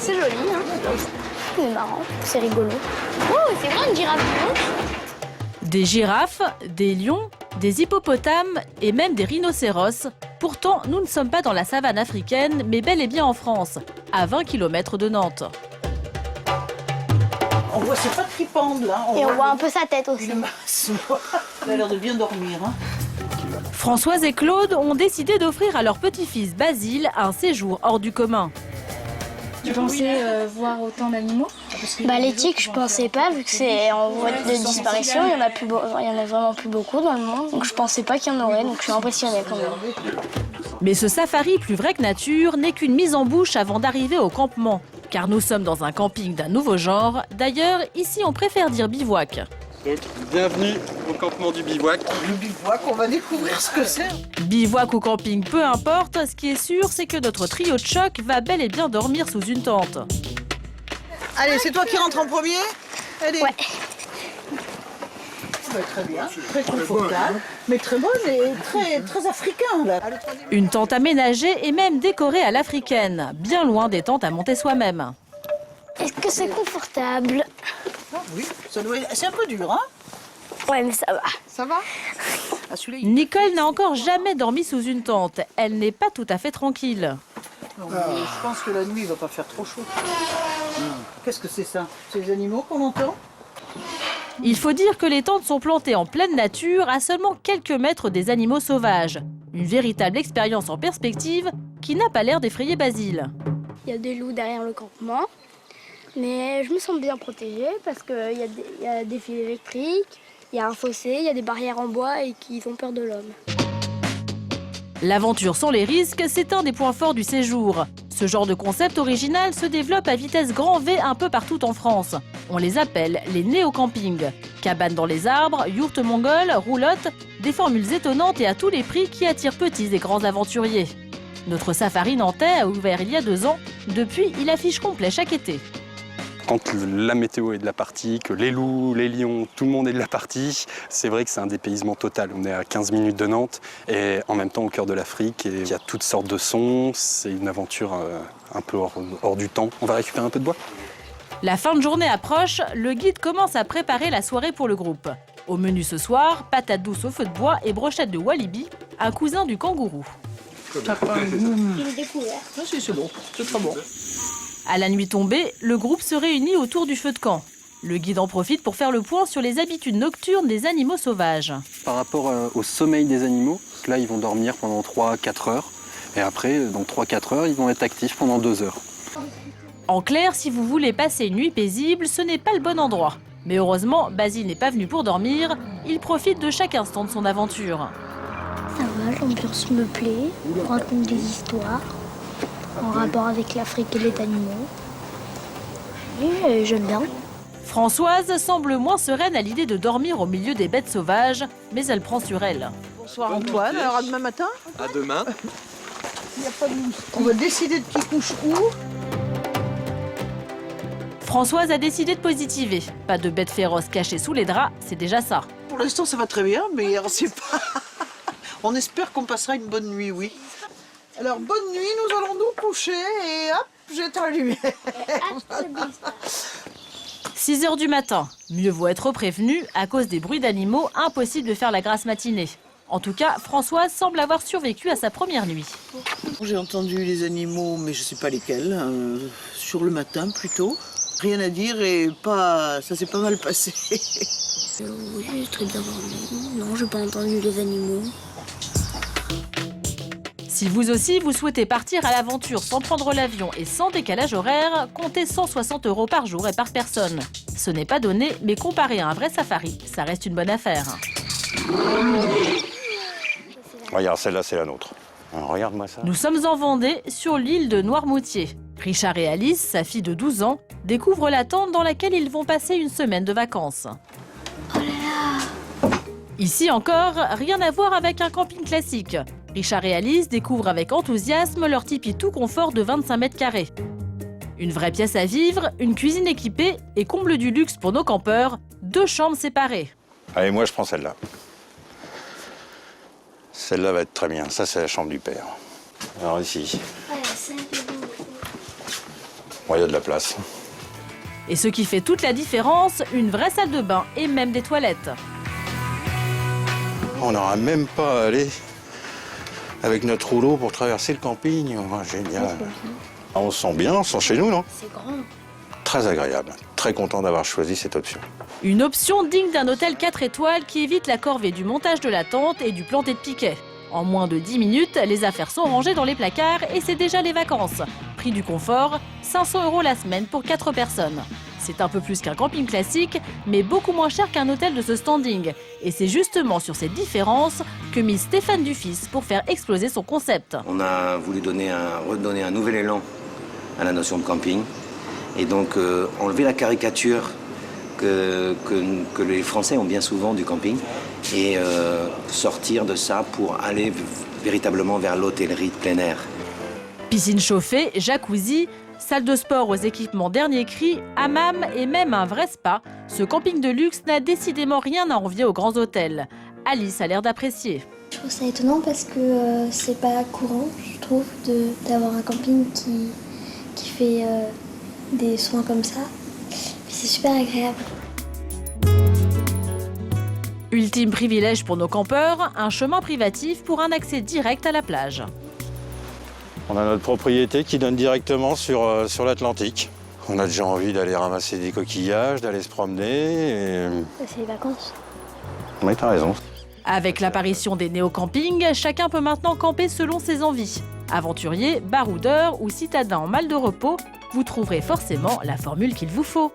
C'est joli, hein. C'est marrant, c'est rigolo. Oh, c'est vrai, une girafe blanche. Des girafes, des lions, des hippopotames et même des rhinocéros. Pourtant, nous ne sommes pas dans la savane africaine, mais bel et bien en France, à 20 km de Nantes. On voit ses pattes qui pendent là. Et on voit un peu sa tête aussi. Une masse. Elle a l'air de bien dormir. Hein. Françoise et Claude ont décidé d'offrir à leur petit-fils Basile un séjour hors du commun. Tu pensais voir autant d'animaux? Bah, les tiques, je pensais pas, vu que c'est en voie de disparition, il y en a vraiment plus beaucoup dans le monde. Donc je pensais pas qu'il y en aurait, donc je suis impressionnée quand même. Mais ce safari plus vrai que nature n'est qu'une mise en bouche avant d'arriver au campement. Car nous sommes dans un camping d'un nouveau genre. D'ailleurs, ici on préfère dire bivouac. Donc, bienvenue au campement du bivouac. Le bivouac, on va découvrir ce que c'est. Bivouac ou camping, peu importe, ce qui est sûr, c'est que notre trio de choc va bel et bien dormir sous une tente. Allez, c'est toi qui rentres en premier. Allez. Ouais. Bah, très bien, très confortable, mais très bonne et très africain là. Une tente aménagée et même décorée à l'africaine, bien loin des tentes à monter soi-même. Est-ce que c'est confortable? Ah, oui, c'est un peu dur, hein. Ouais, mais ça va. Ça va ah, Nicole n'a encore jamais dormi sous une tente. Elle n'est pas tout à fait tranquille. non, je pense que la nuit, il va pas faire trop chaud. Qu'est-ce que c'est ça? C'est les animaux qu'on entend? Il faut dire que les tentes sont plantées en pleine nature, à seulement quelques mètres des animaux sauvages. Une véritable expérience en perspective qui n'a pas l'air d'effrayer Basile. Il y a des loups derrière le campement, mais je me sens bien protégée parce qu'il y a des fils électriques, il y a un fossé, il y a des barrières en bois et qui font peur de l'homme. L'aventure sans les risques, c'est un des points forts du séjour. Ce genre de concept original se développe à vitesse grand V un peu partout en France. On les appelle les néo-campings. Cabanes dans les arbres, yourtes mongoles, roulottes, des formules étonnantes et à tous les prix qui attirent petits et grands aventuriers. Notre safari nantais a ouvert il y a 2 ans. Depuis, il affiche complet chaque été. Quand la météo est de la partie, que les loups, les lions, tout le monde est de la partie, c'est vrai que c'est un dépaysement total. On est à 15 minutes de Nantes et en même temps au cœur de l'Afrique. Et il y a toutes sortes de sons, c'est une aventure un peu hors du temps. On va récupérer un peu de bois. La fin de journée approche, le guide commence à préparer la soirée pour le groupe. Au menu ce soir, patates douces au feu de bois et brochettes de walibi, un cousin du kangourou. Une découverte. Ah, si, c'est bon, c'est très bon. À la nuit tombée, le groupe se réunit autour du feu de camp. Le guide en profite pour faire le point sur les habitudes nocturnes des animaux sauvages. Par rapport au sommeil des animaux, là ils vont dormir pendant 3-4 heures. Et après, dans 3-4 heures, ils vont être actifs pendant 2 heures. En clair, si vous voulez passer une nuit paisible, ce n'est pas le bon endroit. Mais heureusement, Basile n'est pas venu pour dormir, il profite de chaque instant de son aventure. Ça va, l'ambiance me plaît, on raconte des histoires en rapport avec l'Afrique et les animaux. Et j'aime bien. Françoise semble moins sereine à l'idée de dormir au milieu des bêtes sauvages, mais elle prend sur elle. Bonsoir Antoine, alors à demain matin. À demain. On va décider de qui couche où. Françoise a décidé de positiver. Pas de bêtes féroces cachées sous les draps, c'est déjà ça. Pour l'instant ça va très bien, mais on sait pas. On espère qu'on passera une bonne nuit, oui. Alors bonne nuit, nous allons nous coucher et hop, j'éteins la lumière. 6 heures du matin. Mieux vaut être prévenu, à cause des bruits d'animaux, impossible de faire la grasse matinée. En tout cas, Françoise semble avoir survécu à sa première nuit. J'ai entendu les animaux, mais je sais pas lesquels, sur le matin plutôt. Rien à dire et ça s'est pas mal passé. Oui, j'ai très bien dormi. Non, j'ai pas entendu les animaux. Si vous aussi, vous souhaitez partir à l'aventure sans prendre l'avion et sans décalage horaire, comptez 160 € par jour et par personne. Ce n'est pas donné, mais comparé à un vrai safari, ça reste une bonne affaire. Regarde, celle-là, c'est la nôtre. Alors, regarde-moi ça. Nous sommes en Vendée, sur l'île de Noirmoutier. Richard et Alice, sa fille de 12 ans, découvrent la tente dans laquelle ils vont passer une semaine de vacances. Oh là là! Ici encore, rien à voir avec un camping classique. Richard et Alice découvrent avec enthousiasme leur tipi tout confort de 25 mètres carrés. Une vraie pièce à vivre, une cuisine équipée et comble du luxe pour nos campeurs, 2 chambres séparées. Allez, moi, je prends celle-là. Celle-là va être très bien. Ça, c'est la chambre du père. Alors, ici. Bon, il y a de la place. Et ce qui fait toute la différence, une vraie salle de bain et même des toilettes. On n'aura même pas à aller avec notre rouleau pour traverser le camping. Oh, génial. On se sent bien, on se sent chez nous, non? C'est grand. Très agréable. Très content d'avoir choisi cette option. Une option digne d'un hôtel 4 étoiles qui évite la corvée du montage de la tente et du planter de piquet. En moins de 10 minutes, les affaires sont rangées dans les placards et c'est déjà les vacances. Prix du confort, 500 € la semaine pour 4 personnes. C'est un peu plus qu'un camping classique, mais beaucoup moins cher qu'un hôtel de ce standing. Et c'est justement sur ces différences que mise Stéphane Dufils pour faire exploser son concept. On a voulu redonner un nouvel élan à la notion de camping et donc enlever la caricature que les Français ont bien souvent du camping et sortir de ça pour aller véritablement vers l'hôtellerie de plein air. Piscine chauffée, jacuzzi, salle de sport aux équipements dernier cri, hammam et même un vrai spa, ce camping de luxe n'a décidément rien à envier aux grands hôtels. Alice a l'air d'apprécier. Je trouve ça étonnant parce que c'est pas courant, je trouve, d'avoir un camping qui fait des soins comme ça. Puis c'est super agréable. Ultime privilège pour nos campeurs, un chemin privatif pour un accès direct à la plage. On a notre propriété qui donne directement sur l'Atlantique. On a déjà envie d'aller ramasser des coquillages, d'aller se promener. C'est les vacances. Oui, t'as raison. Avec l'apparition des néo-campings, chacun peut maintenant camper selon ses envies. Aventurier, baroudeur ou citadin en mal de repos, vous trouverez forcément la formule qu'il vous faut.